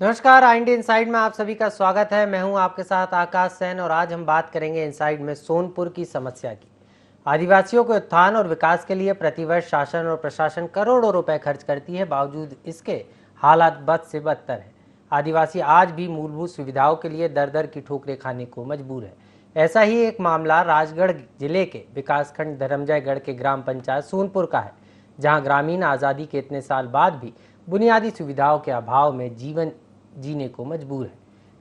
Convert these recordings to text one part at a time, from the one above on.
नमस्कार, India inside में आप सभी का स्वागत है। मैं हूं आपके साथ आकाश सैन और आज हम बात करेंगे इनसाइड में सोनपुर की समस्या की। आदिवासियों के उत्थान और विकास के लिए प्रतिवर्ष शासन और प्रशासन करोड़ों रुपए खर्च करती है, बावजूद इसके हालात बद से बदतर है। आदिवासी आज भी मूलभूत सुविधाओं के लिए दर दर की ठोकरें खाने को मजबूर है। ऐसा ही एक मामला राजगढ़ जिले के विकासखंड धरमजयगढ़ के ग्राम पंचायत सोनपुर का है, जहां ग्रामीण आज़ादी के इतने साल बाद भी बुनियादी सुविधाओं के अभाव में जीवन जीने को मजबूर है।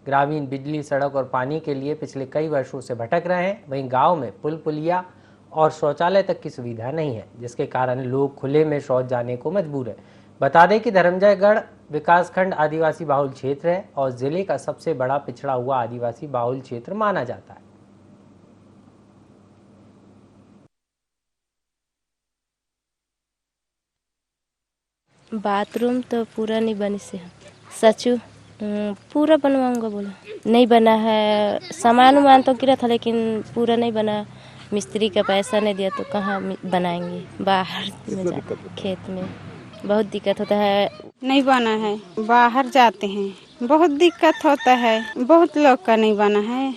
ग्रामीण बिजली, सड़क और पानी के लिए पिछले कई वर्षों से भटक रहे हैं। वहीं गांव में पुल पुलिया और शौचालय तक की सुविधा नहीं है, जिसके कारण लोग खुले में शौच जाने को मजबूर है। बता दें कि धरमजयगढ़ विकासखंड आदिवासी बाहुल क्षेत्र है और जिले का सबसे बड़ा पिछड़ा हुआ आदिवासी बाहुल क्षेत्र माना जाता है। बाथरूम तो पूरा नहीं बनी से सचू पूरा बनवाऊंगा बोला, नहीं बना है। सामान उमान तो गिरा था लेकिन पूरा नहीं बना। मिस्त्री का पैसा नहीं दिया तो कहाँ बनाएंगे, बाहर में जा खेत में बहुत दिक्कत होता है। नहीं बना है, बाहर जाते हैं बहुत दिक्कत होता है। बहुत लोग का नहीं बना है।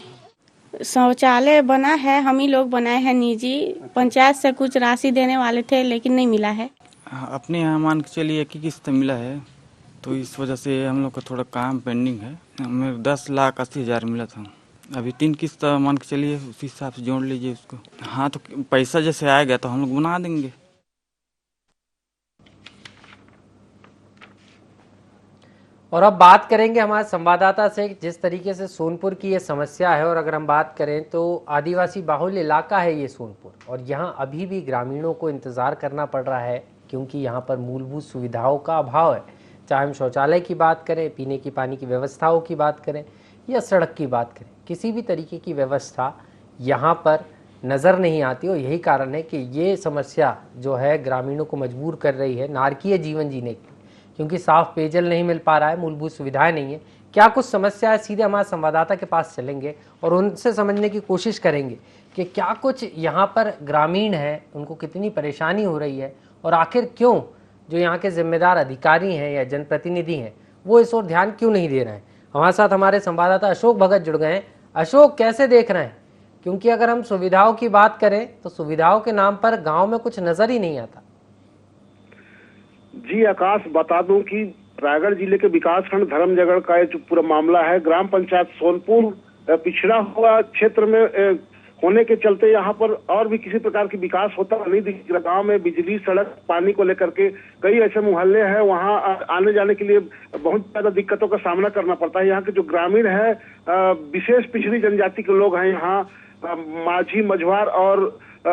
शौचालय बना है, हम ही लोग बनाए हैं निजी। पंचायत से कुछ राशि देने वाले थे लेकिन नहीं मिला है। अपने यहाँ मान के चलिए एक ही किस्त मिला है, तो इस वजह से हम लोग का थोड़ा काम पेंडिंग है। हमें 10,80,000 मिला था, अभी 3 किस्त मान के चलिए, उसी हिसाब से जोड़ लीजिए उसको। हाँ, तो पैसा जैसे आएगा तो हम लोग बना देंगे। और अब बात करेंगे हमारे संवाददाता से, जिस तरीके से सोनपुर की ये समस्या है। और अगर हम बात करें तो आदिवासी बाहुल्य इलाका है ये सोनपुर, और यहाँ अभी भी ग्रामीणों को इंतज़ार करना पड़ रहा है, क्योंकि यहाँ पर मूलभूत सुविधाओं का अभाव है। चाहे हम शौचालय की बात करें, पीने की पानी की व्यवस्थाओं की बात करें या सड़क की बात करें, किसी भी तरीके की व्यवस्था यहाँ पर नज़र नहीं आती। और यही कारण है कि ये समस्या जो है ग्रामीणों को मजबूर कर रही है नारकीय जीवन जीने की, क्योंकि साफ पेयजल नहीं मिल पा रहा है, मूलभूत सुविधाएं नहीं है। क्या कुछ समस्या है, सीधे हमारे संवाददाता के पास चलेंगे और उनसे समझने की कोशिश करेंगे कि क्या कुछ यहाँ पर ग्रामीण है, उनको कितनी परेशानी हो रही है, और आखिर क्यों जो यहाँ के जिम्मेदार अधिकारी हैं या जनप्रतिनिधि हैं वो इस ओर ध्यान क्यों नहीं दे रहे हैं। हमारे साथ हमारे संवाददाता अशोक भगत जुड़ गए हैं। अशोक, कैसे देख रहे हैं, क्योंकि अगर हम सुविधाओं की बात करें तो सुविधाओं के नाम पर गाँव में कुछ नजर ही नहीं आता। जी आकाश, बता दूं कि रायगढ़ जिले के विकासखंड धरमजयगढ़ का ये जो पूरा मामला है, ग्राम पंचायत सोनपुर पिछड़ा हुआ क्षेत्र में होने के चलते यहाँ पर और भी किसी प्रकार की विकास होता नहीं दिख रहा। गाँव में बिजली, सड़क, पानी को लेकर के कई ऐसे मोहल्ले हैं, वहाँ आने जाने के लिए बहुत ज्यादा दिक्कतों का सामना करना पड़ता है। यहाँ के जो ग्रामीण है, विशेष पिछड़ी जनजाति के लोग हैं यहाँ, माझी, मझवार और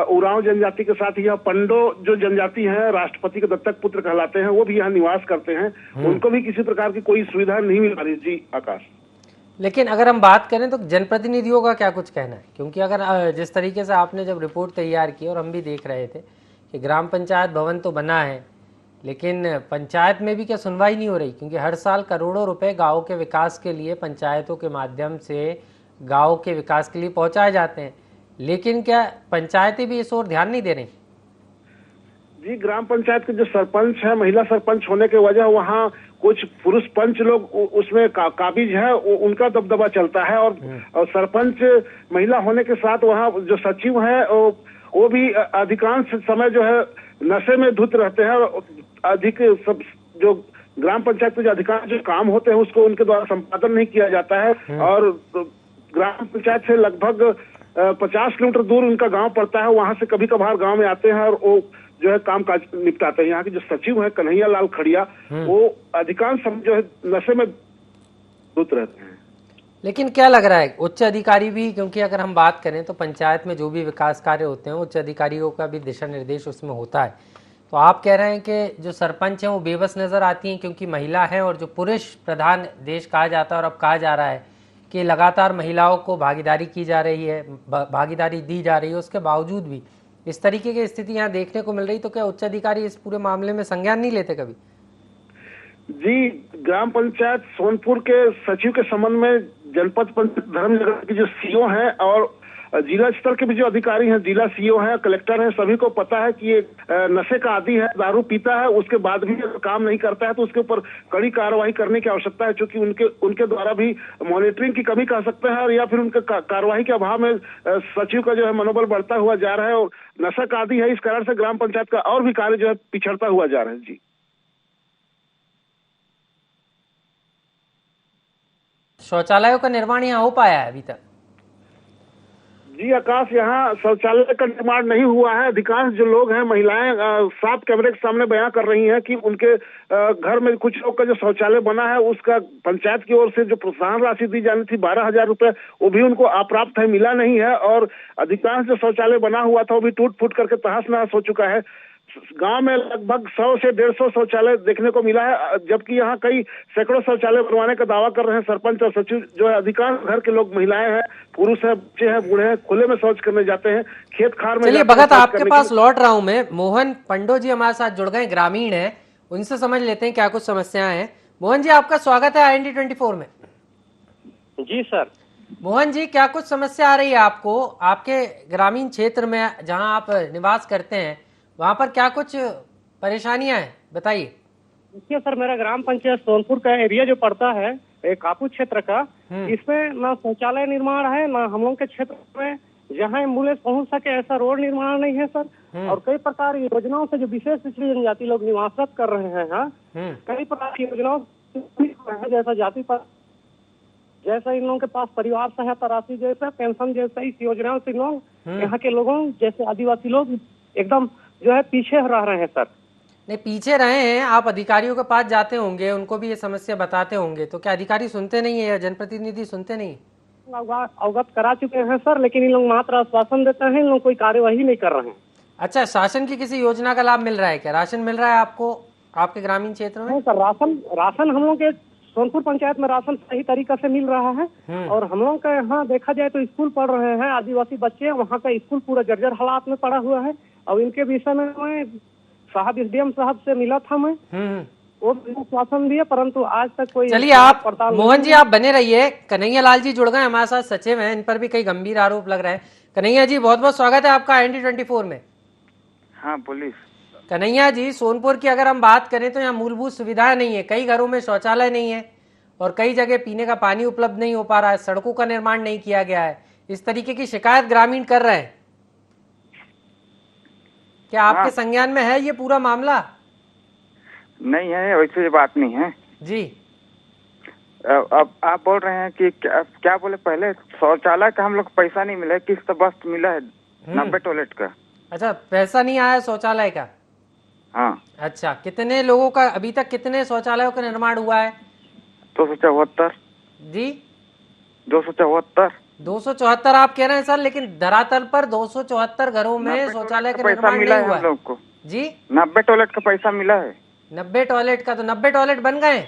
उरांव जनजाति के साथ यह पंडो जो जनजाति है, राष्ट्रपति के दत्तक पुत्र कहलाते हैं, वो भी यहाँ निवास करते हैं। उनको भी किसी प्रकार की कोई सुविधा नहीं मिल रही। जी आकाश, लेकिन अगर हम बात करें तो जनप्रतिनिधियों का क्या कुछ कहना है, क्योंकि अगर जिस तरीके से आपने जब रिपोर्ट तैयार की और हम भी देख रहे थे कि ग्राम पंचायत भवन तो बना है, लेकिन पंचायत में भी क्या सुनवाई नहीं हो रही, क्योंकि हर साल करोड़ों रुपए गाँव के विकास के लिए पंचायतों के माध्यम से गाँव के विकास के लिए पहुँचाए जाते हैं, लेकिन क्या पंचायतें भी इस ओर ध्यान नहीं दे रही। जी, ग्राम पंचायत के जो सरपंच है, महिला सरपंच होने के वजह वहाँ कुछ पुरुष पंच लोग उसमें काबिज है, उनका दबदबा चलता है। और सरपंच महिला होने के साथ वहाँ जो सचिव है वो भी अधिकांश समय जो है नशे में धुत रहते हैं। और अधिक सब जो ग्राम पंचायत के जो अधिकांश जो काम होते हैं उसको उनके द्वारा संपादन नहीं किया जाता है। और ग्राम पंचायत से लगभग 50 किलोमीटर दूर उनका गांव पड़ता है। वहां से कभी कभार गांव में आते हैं और वो जो है काम काज निपटाते हैं। यहाँ के जो सचिव है कन्हैया लाल खड़िया, वो अधिकांश समय जो है नशे में धुत रहते हैं। लेकिन क्या लग रहा है, उच्च अधिकारी भी, क्योंकि अगर हम बात करें तो पंचायत में जो भी विकास कार्य होते हैं उच्च अधिकारियों का भी दिशा निर्देश उसमें होता है, तो आप कह रहे हैं कि जो सरपंच हैं वो बेबस नजर आती हैं क्योंकि महिला है, और जो पुरुष प्रधान देश कहा जाता है और अब कहा जा रहा है कि लगातार महिलाओं को भागीदारी की जा रही है, भागीदारी दी जा रही है, उसके बावजूद भी इस तरीके की स्थिति यहाँ देखने को मिल रही, तो क्या उच्च अधिकारी इस पूरे मामले में संज्ञान नहीं लेते कभी। जी, ग्राम पंचायत सोनपुर के सचिव के संबंध में जनपद पंचायत धरमजयगढ़ की जो सीओ है और जिला स्तर के भी जो अधिकारी हैं, जिला सीओ हैं, कलेक्टर हैं, सभी को पता है कि ये नशे का आदी है, दारू पीता है, उसके बाद भी अगर काम नहीं करता है तो उसके ऊपर कड़ी कार्रवाई करने की आवश्यकता है, क्योंकि उनके द्वारा भी मॉनिटरिंग की कमी कह सकते हैं, या फिर उनके कार्रवाई के अभाव में सचिव का जो है मनोबल बढ़ता हुआ जा रहा है और नशा का आदी है। इस कारण से ग्राम पंचायत का और भी कार्य जो है पिछड़ता हुआ जा रहा है। जी शौचालयों का निर्माण यहाँ हो पाया है अभी तक? जी आकाश, यहाँ शौचालय का निर्माण नहीं हुआ है। अधिकांश जो लोग हैं, महिलाएं साफ कैमरे के सामने बयां कर रही हैं कि उनके घर में कुछ लोग का जो शौचालय बना है उसका पंचायत की ओर से जो प्रोत्साहन राशि दी जानी थी 12,000 रुपए, वो भी उनको अप्राप्त है, मिला नहीं है। और अधिकांश जो शौचालय बना हुआ था वो भी टूट फूट करके तहस नहस हो चुका है। गांव में लगभग 100 से 150 शौचालय देखने को मिला है, जबकि यहाँ कई सैकड़ों शौचालय बनवाने का दावा कर रहे हैं सरपंच और सचिव। जो है अधिकांश घर के लोग, महिलाएं हैं, पुरुष हैं, बच्चे हैं, बूढ़े हैं, खुले में शौच करने जाते हैं, खेत खार में। चलिए भगत, आपके पास लौट रहा हूं मैं। मोहन पंडो जी हमारे साथ जुड़ गए, ग्रामीण हैं, उनसे समझ लेते हैं क्या कुछ समस्याएं हैं। मोहन जी, आपका स्वागत है IND 24 में। जी सर। मोहन जी, क्या कुछ समस्या आ रही है आपको आपके ग्रामीण क्षेत्र में जहां आप निवास करते हैं, वहां पर क्या कुछ परेशानियां हैं, बताइए। देखिए सर, मेरा ग्राम पंचायत सोनपुर का एरिया जो पड़ता है, एक कापू क्षेत्र का, इसमें ना शौचालय निर्माण है, ना हम लोग के क्षेत्र में जहाँ एम्बुलेंस पहुंच सके ऐसा रोड निर्माण नहीं है सर। और कई प्रकार की योजनाओं से जो विशेष पिछड़ी जनजाति लोग निवासरत कर रहे हैं, कई प्रकार की योजनाओं जैसा जाति पर, जैसा इन लोगों के पास परिवार सहायता राशि जैसा, पेंशन जैसा, इस योजनाओं से लोग, यहाँ के लोगों जैसे आदिवासी लोग एकदम जो है पीछे रह रहे हैं सर। नहीं, पीछे रहे हैं। आप अधिकारियों के पास जाते होंगे, उनको भी ये समस्या बताते होंगे, तो क्या अधिकारी सुनते नहीं है या जनप्रतिनिधि सुनते नहीं? अवगत करा चुके हैं सर, लेकिन इन लोग मात्र आश्वासन देते हैं, इन लोग कोई कार्यवाही नहीं कर रहे हैं। अच्छा, शासन की किसी योजना का लाभ मिल रहा है क्या? राशन मिल रहा है आपको आपके ग्रामीण क्षेत्र में? नहीं सर, राशन हम लोग के सोनपुर पंचायत में राशन सही तरीका से मिल रहा है। और हम लोग का यहाँ देखा जाए तो स्कूल पढ़ रहे हैं आदिवासी बच्चे, वहाँ का स्कूल पूरा जर्जर हालात में पड़ा हुआ है। और इनके विषय में मैं साहब SDM साहब से मिला था मैं, वो आश्वासन दिए, परंतु आज तक कोई। चलिए, आप मोहन जी आप बने रहिए। कन्हैया लाल जी जुड़ गए हमारे साथ, सचिव हैं, इन पर भी कई गंभीर आरोप लग रहे हैं। कन्हैया जी, बहुत बहुत स्वागत है आपका IND 24 में। हाँ पुलिस। कन्हैया जी, सोनपुर की अगर हम बात करें तो यहाँ मूलभूत सुविधाएं नहीं है, कई घरों में शौचालय नहीं है और कई जगह पीने का पानी उपलब्ध नहीं हो पा रहा है, सड़कों का निर्माण नहीं किया गया है। इस तरीके की शिकायत ग्रामीण कर रहे हैं। क्या आपके संज्ञान में है ये पूरा मामला? नहीं है, वैसे ये बात नहीं है जी। अब आप बोल रहे हैं कि क्या बोले, पहले शौचालय का हम लोग पैसा नहीं मिला है, किस्त बस मिला है 90 टॉयलेट का। अच्छा, पैसा नहीं आया शौचालय का? हाँ। अच्छा, कितने लोगों का अभी तक, कितने शौचालयों का निर्माण हुआ है? 274। जी, 274। 274 आप कह रहे हैं सर, लेकिन धरातल पर 274 घरों में शौचालय का निर्माण नहीं हुआ हम लोग को। जी, 90 टॉयलेट का पैसा मिला है। 90 टॉयलेट का? तो 90 टॉयलेट बन गए?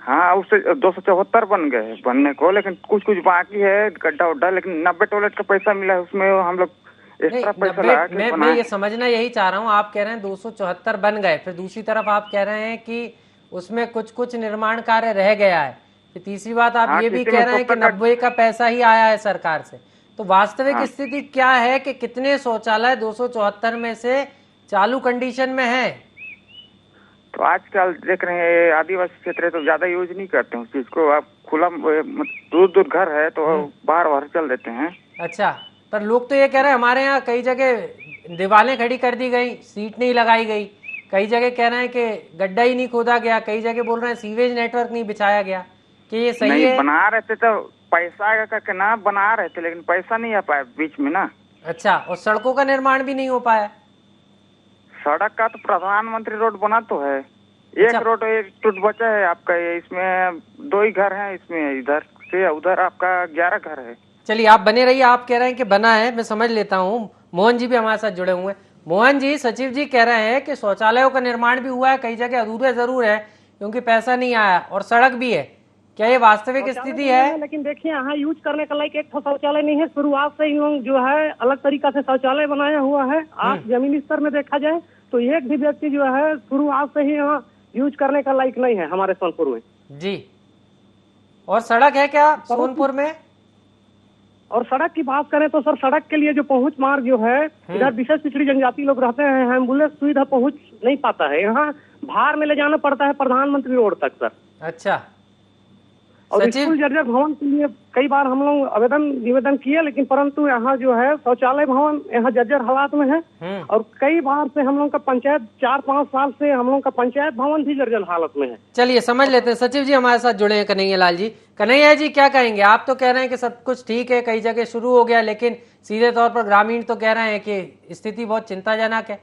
हाँ, उससे 274 बन गए बनने को, लेकिन कुछ कुछ बाकी है, गड्ढा उड्ढा, लेकिन 90 टॉयलेट का पैसा मिला है, उसमें हम लोग एक्स्ट्रा पैसा लगा के मैं ये समझना यही चाह रहा हूँ। आप कह रहे हैं 274 बन गए, फिर दूसरी तरफ आप कह रहे हैं कि उसमें कुछ कुछ निर्माण कार्य रह गया है, फिर तीसरी बात आप ये भी कह रहे हैं कि 90 का पैसा ही आया है सरकार से। तो वास्तविक स्थिति क्या है कि कितने शौचालय 274 में से चालू कंडीशन में है? तो आजकल देख रहे हैं आदिवासी क्षेत्र है तो ज्यादा यूज नहीं करते हैं उस चीज को। आप खुला दूर दूर घर है तो बाहर चल देते हैं। अच्छा, पर लोग तो ये कह रहे हैं हमारे यहाँ कई जगह दीवारें खड़ी कर दी गई, सीट नहीं लगाई गई, कई जगह कह रहे हैं कि गड्ढा ही नहीं खोदा गया, कई जगह बोल रहे हैं सीवेज नेटवर्क नहीं बिछाया गया। कि ये सही नहीं है? बना रहे थे तो पैसा करके ना बना रहे थे, लेकिन पैसा नहीं आ पाया बीच में ना। अच्छा, और सड़कों का निर्माण भी नहीं हो पाया? सड़क का तो प्रधानमंत्री रोड बना तो है, एक रोड एक टूट बचा है आपका। इसमें 2 ही घर हैं, इसमें इधर से उधर आपका 11 घर है। चलिए, आप बने रहिए। आप कह रहे हैं कि बना है, मैं समझ लेता हूँ। मोहन जी भी हमारे साथ जुड़े हुए हैं। मोहन जी, सचिव जी कह रहे हैं कि शौचालयों का निर्माण भी हुआ है, कई जगह अधूरे जरूर है क्योंकि पैसा नहीं आया, और सड़क भी है। क्या ये वास्तविक स्थिति है? लेकिन देखिए, यहाँ यूज करने का लायक एक शौचालय नहीं है। शुरुआत से इन लोग जो है अलग तरीका से शौचालय बनाया हुआ है। आप जमीनी स्तर में देखा जाए तो एक भी व्यक्ति जो है शुरुआत से ही यहाँ यूज करने का लायक नहीं है हमारे सोनपुर में। जी। और सड़क है क्या सोनपुर में? और सड़क की बात करें तो सर सड़क के लिए जो पहुंच मार्ग जो है इधर विशेष पिछड़ी जनजाति लोग रहते हैं, एम्बुलेंस सुविधा पहुंच नहीं पाता है, यहाँ भार में ले जाना पड़ता है प्रधानमंत्री रोड तक सर। अच्छा और सचिव, स्कूल जर्जर भवन के लिए कई बार हम लोग निवेदन किए, लेकिन परंतु यहाँ जो है शौचालय भवन यहाँ जर्जर हालात में है। और कई बार से हम लोग का पंचायत 4-5 साल से हम लोग का पंचायत भवन भी जर्जर हालत में है। चलिए समझ लेते हैं। सचिव जी हमारे साथ जुड़े हैं कन्हैया लाल जी। कन्हैया जी क्या कहेंगे? आप तो कह रहे हैं कि सब कुछ ठीक है, कई जगह शुरू हो गया, लेकिन सीधे तौर पर ग्रामीण तो कह रहे हैं कि स्थिति बहुत चिंताजनक है।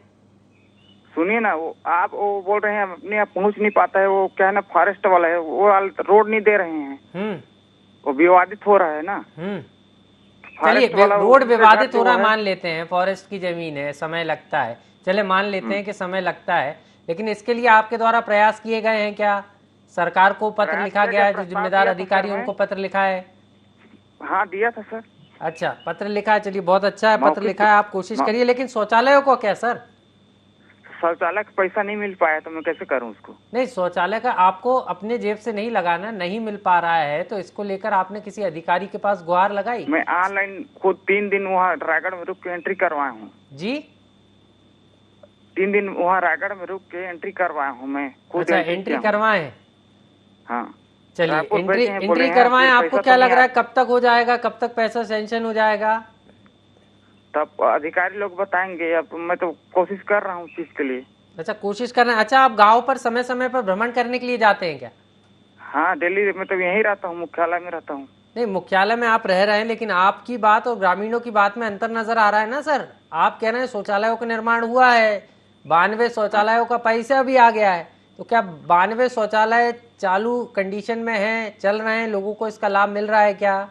सुनिए ना, वो बोल रहे हैं अपने आप पहुंच नहीं पाता है, वो क्या है ना फॉरेस्ट वाला है, वो रोड नहीं दे रहे हैं, वो विवादित हो रहा है ना। चलिए रोड विवादित हो रहा है मान लेते हैं, फॉरेस्ट की जमीन है, समय लगता है, चले मान लेते हैं कि समय लगता है, लेकिन इसके लिए आपके द्वारा प्रयास किए गए हैं क्या? सरकार को पत्र लिखा गया है, जो जिम्मेदार अधिकारी उनको पत्र लिखा है? हाँ दिया था सर। अच्छा पत्र लिखा है, चलिए बहुत अच्छा है, पत्र लिखा है, आप कोशिश करिए। लेकिन शौचालयों को क्या सर? शौचालय का पैसा नहीं मिल पाया तो मैं कैसे करूं उसको? नहीं, शौचालय का आपको अपने जेब से नहीं लगाना, नहीं मिल पा रहा है तो इसको लेकर आपने किसी अधिकारी के पास गुहार लगाई? मैं ऑनलाइन खुद 3 दिन वहाँ रायगढ़ में रुक के एंट्री करवाया हूँ जी। 3 दिन वहाँ रायगढ़ में रुक के एंट्री करवाया हूँ मैं खुद। अच्छा एंट्री करवाए हैं? हाँ चलिए एंट्री करवाएं। आपको क्या लग रहा है कब तक हो जाएगा, कब तक पैसा सैंक्शन हो जाएगा? तब अधिकारी लोग बताएंगे, अब मैं तो कोशिश कर रहा हूँ चीज के लिए। अच्छा कोशिश कर रहे हैं। अच्छा आप गांव पर समय समय पर भ्रमण करने के लिए जाते हैं क्या? हाँ डेली मैं तो यहीं रहता हूँ, मुख्यालय में रहता हूँ। नहीं मुख्यालय में आप रह रहे हैं, लेकिन आपकी बात और ग्रामीणों की बात में अंतर नजर आ रहा है ना सर। आप कह रहे हैं शौचालयों का निर्माण हुआ है, 92 शौचालयों का पैसा भी आ गया है, तो क्या 92 शौचालय चालू कंडीशन में है, चल रहे हैं, लोगों को इसका लाभ मिल रहा है क्या?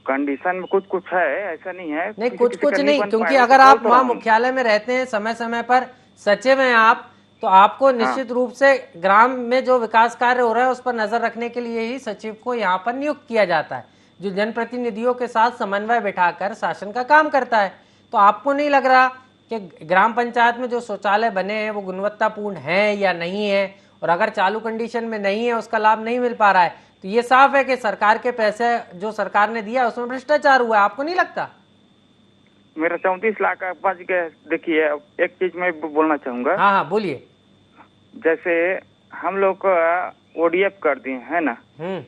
कंडीशन में कुछ कुछ है, ऐसा नहीं है। नहीं कुछ कुछ नहीं, क्योंकि अगर आप वहाँ मुख्यालय में रहते हैं, समय समय पर सचिव हैं आप, तो आपको निश्चित रूप से ग्राम में जो विकास कार्य हो रहा है उस पर नजर रखने के लिए ही सचिव को यहाँ पर नियुक्त किया जाता है, जो जनप्रतिनिधियों के साथ समन्वय बिठाकर शासन का काम करता है। तो आपको नहीं लग रहा कि ग्राम पंचायत में जो शौचालय बने हैं वो गुणवत्तापूर्ण है या नहीं है? और अगर चालू कंडीशन में नहीं है, उसका लाभ नहीं मिल पा रहा है, तो ये साफ है कि सरकार के पैसे जो सरकार ने दिया उसमें भ्रष्टाचार हुआ है। आपको नहीं लगता? मेरा 34 लाख का बच गया। देखिए एक चीज मैं बोलना चाहूंगा। हाँ हाँ बोलिए। जैसे हम लोग का ओडीएफ कर दिए है ना,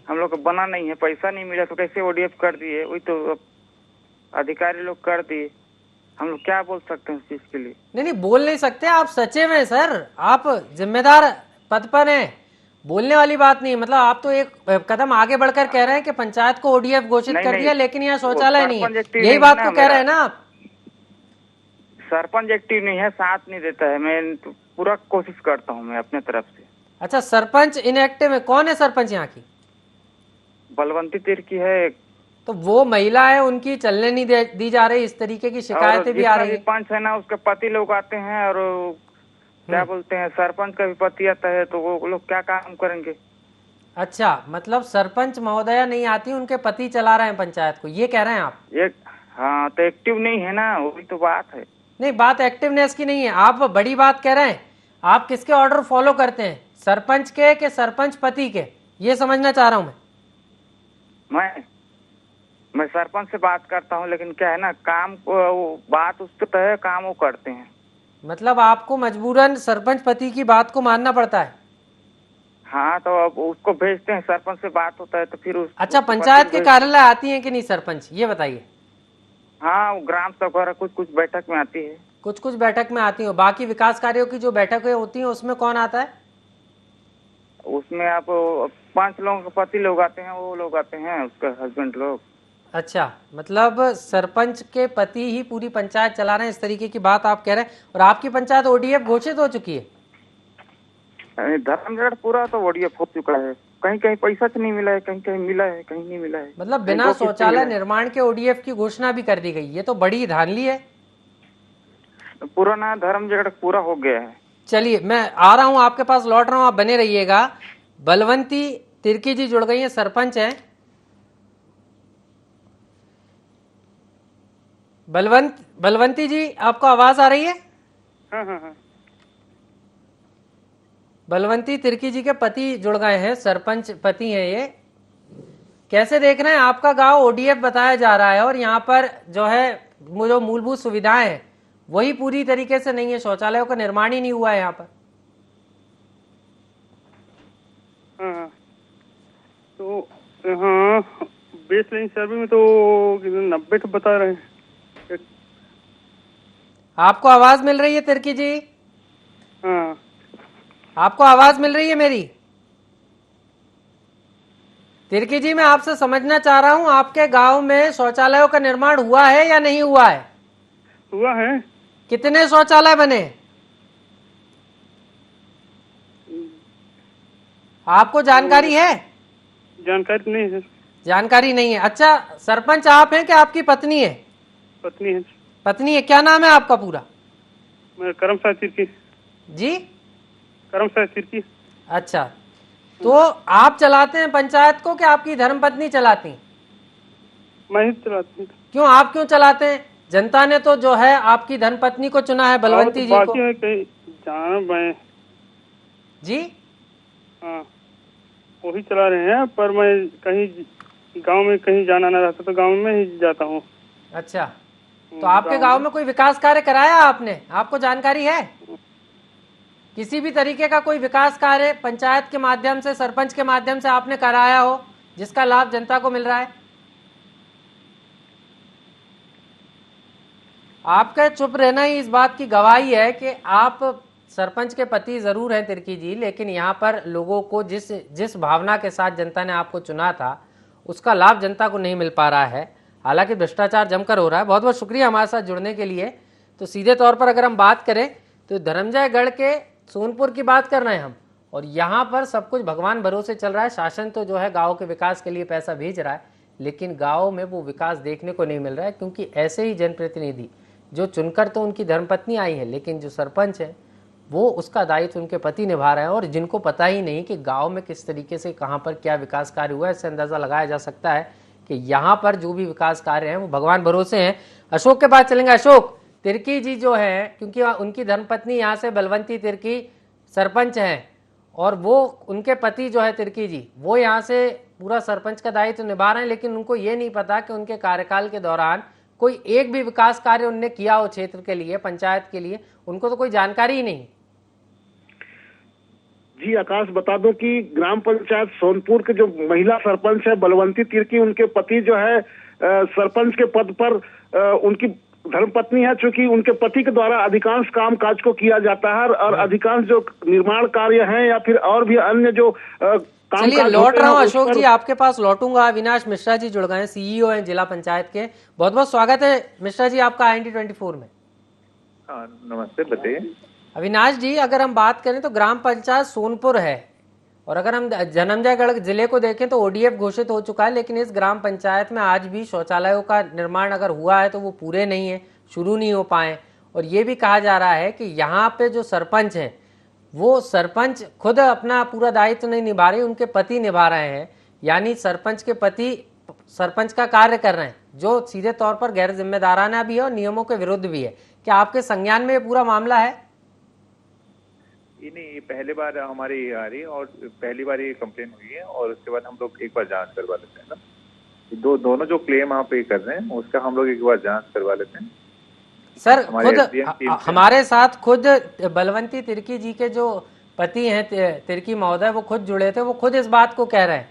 हम लोग को बना नहीं है, पैसा नहीं मिला तो कैसे ओडीएफ कर दिए, वही तो अधिकारी लोग कर दिए, हम लोग क्या बोल सकते हैं उस चीज के लिए? नहीं बोल नहीं सकते, आप सचिव हैं सर, आप जिम्मेदार पद पर हैं, बोलने वाली बात नहीं। मतलब आप तो एक कदम आगे बढ़कर कह रहे हैं कि पंचायत को ओडीएफ घोषित कर दिया, लेकिन यहाँ शौचालय नहीं है, यही बात को कह रहे हैं ना आप? सरपंच एक्टिव नहीं है, साथ नहीं देता है, मैं तो पूरा कोशिश करता हूँ मैं अपने तरफ से। अच्छा सरपंच इनएक्टिव है, कौन है सरपंच यहाँ की? बलवंती तिर्की है। तो वो महिला है, उनकी चलने नहीं दी जा रही, इस तरीके की शिकायतें भी आ रही है। पंच है ना, उसके पति लोग आते हैं और क्या बोलते हैं, सरपंच का भी पति आता है, तो वो लोग क्या काम करेंगे? अच्छा मतलब सरपंच महोदया नहीं आती, उनके पति चला रहे हैं पंचायत को, ये कह रहे हैं आप? हाँ तो एक्टिव नहीं है ना, वही तो बात है। नहीं बात एक्टिवनेस की नहीं है, आप बड़ी बात कह रहे हैं। आप किसके ऑर्डर फॉलो करते हैं, सरपंच के कि सरपंच पति के, ये समझना चाह रहा हूँ मैं सरपंच से बात करता हूँ, लेकिन क्या है ना, काम को बात उसके तय, काम वो करते हैं। मतलब आपको मजबूरन सरपंच पति की बात को मानना पड़ता है? हाँ तो अब उसको भेजते हैं, सरपंच से बात होता है तो फिर अच्छा पंचायत के कार्यालय आती है कि नहीं सरपंच, ये बताइए? हाँ ग्राम सभा कुछ कुछ बैठक में आती है। कुछ कुछ बैठक में आती हो, बाकी विकास कार्यों की जो बैठकें होती हैं उसमें कौन आता है? उसमें आप 5 लोगों के पति लोग आते हैं, वो लोग आते हैं, उसके हस्बैंड लोग। अच्छा मतलब सरपंच के पति ही पूरी पंचायत चला रहे हैं, इस तरीके की बात आप कह रहे हैं। और आपकी पंचायत ओडीएफ घोषित हो चुकी है? धर्मगढ़ पूरा तो ओडीएफ हो चुका है, कहीं कहीं पैसा तो नहीं मिला है, कहीं कहीं मिला है, कहीं नहीं मिला है। मतलब बिना शौचालय निर्माण के ओडीएफ की घोषणा भी कर दी गई, ये तो बड़ी धांधली है। पूरा ना धर्मगढ़ पूरा हो गया है। चलिए मैं आ रहा हूँ आपके पास, लौट रहा हूँ, आप बने रहिएगा। बलवंती तिर्की जी जुड़ गई है, सरपंच हैं। बलवंती जी आपको आवाज आ रही है? हाँ। बलवंती तिर्की जी के पति जुड़ गए हैं, सरपंच पति हैं ये। कैसे देख रहे हैं? आपका गांव ओडीएफ बताया जा रहा है और यहाँ पर जो है वो जो मूलभूत सुविधाएं हैं वही पूरी तरीके से नहीं है, शौचालयों का निर्माण ही नहीं हुआ है यहाँ पर। हाँ, तो हाँ बेस लाइन सर्वे में तो 90 तो बता रहे हैं। आपको आवाज मिल रही है तिर्की जी? हाँ, आपको आवाज मिल रही है मेरी? तिर्की जी, मैं आपसे समझना चाह रहा हूं आपके गांव में शौचालयों का निर्माण हुआ है या नहीं हुआ है? हुआ है। कितने शौचालय बने? आपको जानकारी है? जानकारी नहीं है। जानकारी नहीं है। अच्छा, सरपंच आप हैं कि आपकी पत्नी है? पत्नी है। पत्नी है। क्या नाम है आपका पूरा? मैं करमसाद तिर्की। जी, करमसाद तिर्की। अच्छा, तो आप चलाते हैं पंचायत को कि आपकी धर्मपत्नी चलाती? मैं ही चलाती हूँ। क्यों, आप क्यों चलाते हैं? जनता ने तो जो है आपकी धर्मपत्नी को चुना है, बलवंती जी को। बाकी है कहीं जाना मैं। जी हाँ, वही चला रहे हैं, पर मैं कहीं गांव में कहीं जाना ना रहता तो गांव में ही जाता हूँ। अच्छा, तो आपके गांव में कोई विकास कार्य कराया आपने? आपको जानकारी है? किसी भी तरीके का कोई विकास कार्य पंचायत के माध्यम से, सरपंच के माध्यम से आपने कराया हो जिसका लाभ जनता को मिल रहा है? आपका चुप रहना ही इस बात की गवाही है कि आप सरपंच के पति जरूर हैं तिर्की जी, लेकिन यहाँ पर लोगों को जिस भावना के साथ जनता ने आपको चुना था उसका लाभ जनता को नहीं मिल पा रहा है। हालांकि भ्रष्टाचार जमकर हो रहा है। बहुत बहुत शुक्रिया हमारे साथ जुड़ने के लिए। तो सीधे तौर पर अगर हम बात करें तो धर्मजयगढ़ के सोनपुर की बात कर रहे हैं हम, और यहाँ पर सब कुछ भगवान भरोसे चल रहा है। शासन तो जो है गाँव के विकास के लिए पैसा भेज रहा है, लेकिन गाँव में वो विकास देखने को नहीं मिल रहा है, क्योंकि ऐसे ही जनप्रतिनिधि जो चुनकर तो उनकी धर्मपत्नी आई है, लेकिन जो सरपंच है वो उसका दायित्व उनके पति निभा रहे हैं, और जिनको पता ही नहीं कि गांव में किस तरीके से कहां पर क्या विकास कार्य हुआ है। इससे अंदाजा लगाया जा सकता है कि यहां पर जो भी विकास कार्य हैं वो भगवान भरोसे हैं। अशोक के पास चलेंगे। अशोक, तिर्की जी जो है, क्योंकि उनकी धर्मपत्नी यहाँ से बलवंती तिर्की सरपंच हैं, और वो उनके पति जो है तिर्की जी वो यहाँ से पूरा सरपंच का दायित्व निभा रहे हैं, लेकिन उनको ये नहीं पता कि उनके कार्यकाल के दौरान कोई एक भी विकास कार्य उनने किया हो क्षेत्र के लिए, पंचायत के लिए। उनको तो कोई जानकारी ही नहीं। जी आकाश, बता दूं कि ग्राम पंचायत सोनपुर के जो महिला सरपंच है बलवंती तिर्की, उनके पति जो है सरपंच के पद पर उनकी धर्मपत्नी है, चूंकि उनके पति के द्वारा अधिकांश काम काज को किया जाता है, और अधिकांश जो निर्माण कार्य हैं या फिर और भी अन्य जो चलिए लौट रहा हूँ अशोक जी, आपके पास लौटूंगा। अविनाश मिश्रा जी जुड़ गए, सीईओ हैं जिला पंचायत के। बहुत बहुत स्वागत है मिश्रा जी आपका IND24 में। नमस्ते, बताइए। अविनाश जी, अगर हम बात करें तो ग्राम पंचायत सोनपुर है, और अगर हम धर्मजयगढ़ जिले को देखें तो ODF घोषित हो चुका है, लेकिन इस ग्राम पंचायत में आज भी शौचालयों का निर्माण अगर हुआ है तो वो पूरे नहीं है, शुरू नहीं हो पाए। और ये भी कहा जा रहा है कि यहाँ पे जो सरपंच हैं वो सरपंच खुद अपना पूरा दायित्व नहीं निभा रहे, उनके पति निभा रहे हैं। यानी सरपंच के पति सरपंच का कार्य कर रहे हैं, जो सीधे तौर पर गैर जिम्मेदाराना भी है और नियमों के विरुद्ध भी है। क्या आपके संज्ञान में ये पूरा मामला है? ये नहीं, ये पहली बार हमारी आ रही है, और पहली बार ये कंप्लेन हुई है, और उसके बाद हम लोग एक बार जांच करवा लेते हैं ना। दोनों जो क्लेम आप पे कर रहे हैं उसका हम लोग एक बार जांच करवा लेते हैं। सर खुद हमारे साथ खुद बलवंती तिर्की जी के जो पति हैं तिर्की महोदय, वो खुद जुड़े थे। वो खुद इस बात को कह रहे हैं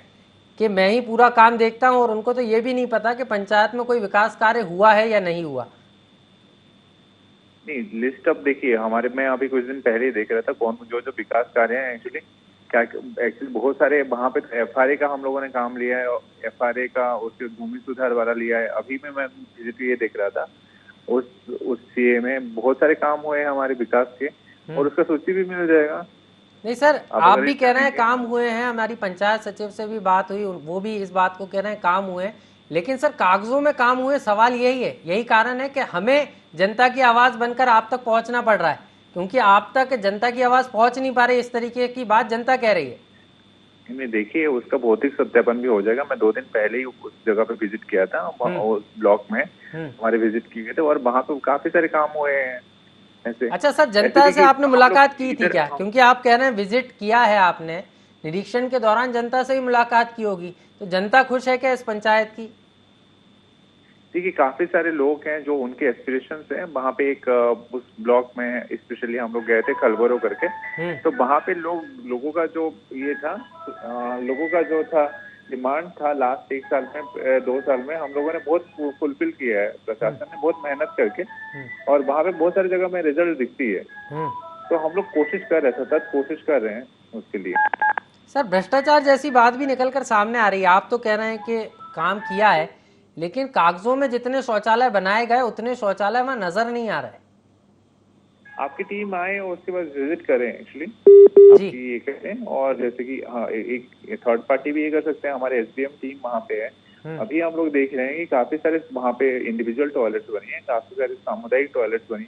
कि मैं ही पूरा काम देखता हूं, और उनको तो ये भी नहीं पता कि पंचायत में कोई विकास कार्य हुआ है या नहीं हुआ। नहीं, लिस्ट अब देखिए हमारे, मैं अभी कुछ दिन पहले ही देख रहा था कौन जो विकास कार्य हैं। एक्चुअली बहुत सारे वहाँ पे FRA का हम लोगों ने काम लिया है, FRA का, उसके भूमि सुधार वाला लिया है। अभी में मैं ये देख रहा था उस CA में बहुत सारे काम हुए हैं हमारे विकास के, और उसका सूची भी मिल जाएगा। नहीं सर, आप भी कह रहे हैं काम हुए हैं, हमारी पंचायत सचिव से भी बात हुई, वो भी इस बात को कह रहे हैं काम हुए हैं, लेकिन सर कागजों में काम हुए। सवाल यही है, यही कारण है कि हमें जनता की आवाज बनकर आप तक पहुंचना पड़ रहा है, क्योंकि आप तक जनता की आवाज पहुंच नहीं पा रही। इस तरीके की बात जनता कह रही है। नहीं देखिए, उसका भौतिक सत्यापन भी हो जाएगा। मैं 2 दिन पहले ही उस जगह पे विजिट किया था, उस ब्लॉक में हमारे विजिट किए थे, और वहाँ पे काफी सारे काम हुए हैं ऐसे। अच्छा सर, जनता से आपने मुलाकात की थी क्या? क्योंकि आप कह रहे हैं विजिट किया है आपने, निरीक्षण के दौरान जनता से भी मुलाकात की होगी, तो जनता खुश है क्या इस पंचायत की? देखिए, काफी सारे लोग हैं जो उनके एस्पिरेशंस हैं। वहाँ पे एक उस ब्लॉक में स्पेशली हम लोग गए थे खलबरो करके, तो वहाँ पे लोगों का जो ये था, लोगों का जो था डिमांड था लास्ट 1 साल में 2 साल में हम लोगों ने बहुत फुलफिल किया है। प्रशासन ने बहुत मेहनत करके, और वहाँ पे बहुत सारी जगह में रिजल्ट दिखती है। तो हम लोग कोशिश कर रहे हैं, सतत कोशिश कर रहे हैं उसके लिए। सर, भ्रष्टाचार जैसी बात भी निकलकर सामने आ रही है। आप तो कह रहे हैं कि काम किया है, लेकिन कागजों में जितने शौचालय बनाए गए उतने शौचालय वहां नजर नहीं आ रहे। आपकी टीम आए और उसके बाद विजिट करें एक्चुअली जी, ये करें। और जैसे कि हाँ, एक थर्ड पार्टी भी ये कर सकते हैं। हमारे एसडीएम टीम वहाँ पे है। अभी हम लोग देख रहे हैं कि काफी सारे वहाँ पे इंडिविजुअल टॉयलेट्स बनी है, काफी सारे सामुदायिक टॉयलेट्स बनी।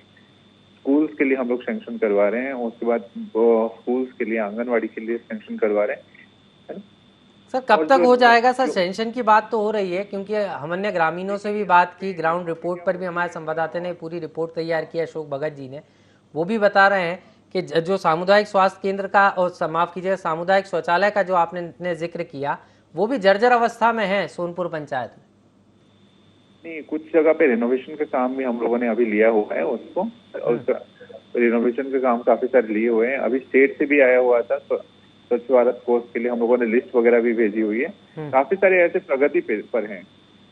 स्कूल्स के लिए हम लोग सैंक्शन करवा रहे हैं, उसके बाद स्कूल्स के लिए, आंगनवाड़ी के लिए सैंक्शन करवा रहे हैं। सर कब तक हो जाएगा? सर सेंशन की बात तो हो रही है, क्योंकि हमने ग्रामीणों से भी बात की, ग्राउंड रिपोर्ट पर भी हमारे संवाददाता ने पूरी रिपोर्ट तैयार की, अशोक भगत जी ने। वो भी बता रहे हैं कि जो सामुदायिक स्वास्थ्य केंद्र का और माफ कीजिएगा सामुदायिक शौचालय का जो आपने जिक्र किया, वो भी जर्जर अवस्था में है सोनपुर पंचायत में। नहीं, कुछ जगह पे रिनोवेशन का काम भी हम लोगों ने अभी लिया हुआ है उसको, और रिनोवेशन का काम काफी सारे लिए हुए हैं। अभी स्टेट से भी आया हुआ था स्वच्छ भारत कोष के लिए, हम लोगों ने लिस्ट वगैरह भी भेजी हुई है। काफी सारे ऐसे प्रगति पर हैं,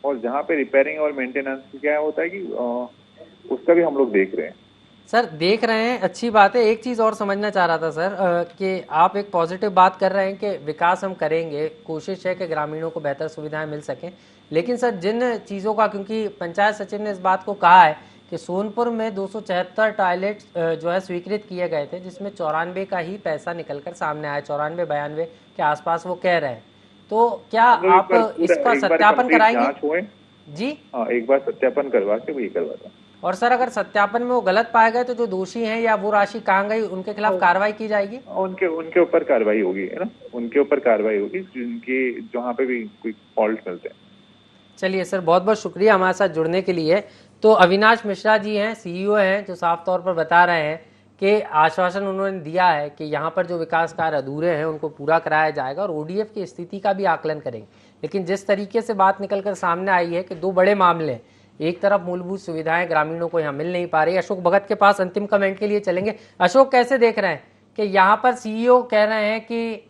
और जहाँ पे रिपेयरिंग और मेंटेनेंस क्या होता है कि उसका भी हम लोग देख रहे हैं। सर देख रहे हैं, अच्छी बात है। एक चीज़ और समझना चाह रहा था सर, कि आप एक पॉजिटिव बात कर रहे हैं कि विकास हम करेंगे, कोशिश है कि ग्रामीणों को बेहतर सुविधाएं मिल सकें, लेकिन सर जिन चीज़ों का, क्योंकि पंचायत सचिव ने इस बात को कहा है कि सोनपुर में 274 टॉयलेट जो है स्वीकृत किए गए थे, जिसमें 94 का ही पैसा निकलकर सामने आया, 94-92 के आसपास वो कह रहे हैं। तो क्या आप इसका सत्यापन कराएंगे? जी हाँ, एक बार सत्यापन करवा के वही करवाता। और सर अगर सत्यापन में वो गलत पाए गए तो जो दोषी हैं या वो राशि कहाँ गई, उनके खिलाफ कार्रवाई की जाएगी? उनके ऊपर कार्रवाई होगी, है ना, उनके ऊपर कार्रवाई होगी जिनकी जहाँ पे भी कोई फॉल्ट मिलते हैं। चलिए सर, बहुत बहुत शुक्रिया हमारे साथ जुड़ने के लिए। तो अविनाश मिश्रा जी हैं, सीईओ हैं, जो साफ तौर पर बता रहे हैं कि आश्वासन उन्होंने दिया है कि यहाँ पर जो विकास कार्य अधूरे हैं उनको पूरा कराया जाएगा और ओडीएफ की स्थिति का भी आकलन करेंगे। लेकिन जिस तरीके से बात निकलकर सामने आई है कि दो बड़े मामले हैं, एक तरफ मूलभूत सुविधाएं ग्रामीणों को यहाँ मिल नहीं पा रही। अशोक भगत के पास अंतिम कमेंट के लिए चलेंगे। अशोक, कैसे देख रहे हैं कि यहाँ पर सीईओ कह रहे हैं कि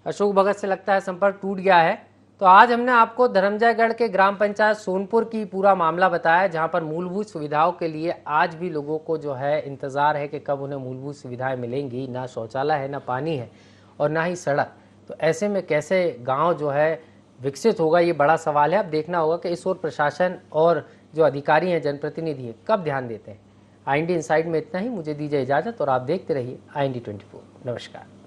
अशोक भगत से लगता है संपर्क टूट गया है। तो आज हमने आपको धर्मजयगढ़ के ग्राम पंचायत सोनपुर की पूरा मामला बताया, जहां पर मूलभूत सुविधाओं के लिए आज भी लोगों को जो है इंतजार है कि कब उन्हें मूलभूत सुविधाएं मिलेंगी। ना शौचालय है, ना पानी है और ना ही सड़क। तो ऐसे में कैसे गांव जो है विकसित होगा, ये बड़ा सवाल है। अब देखना होगा कि इस ओर प्रशासन और जो अधिकारी हैं, जनप्रतिनिधि हैं, कब ध्यान देते हैं। IND इनसाइड में इतना ही। मुझे दीजिए इजाजत और आप देखते रहिए IND 24। नमस्कार।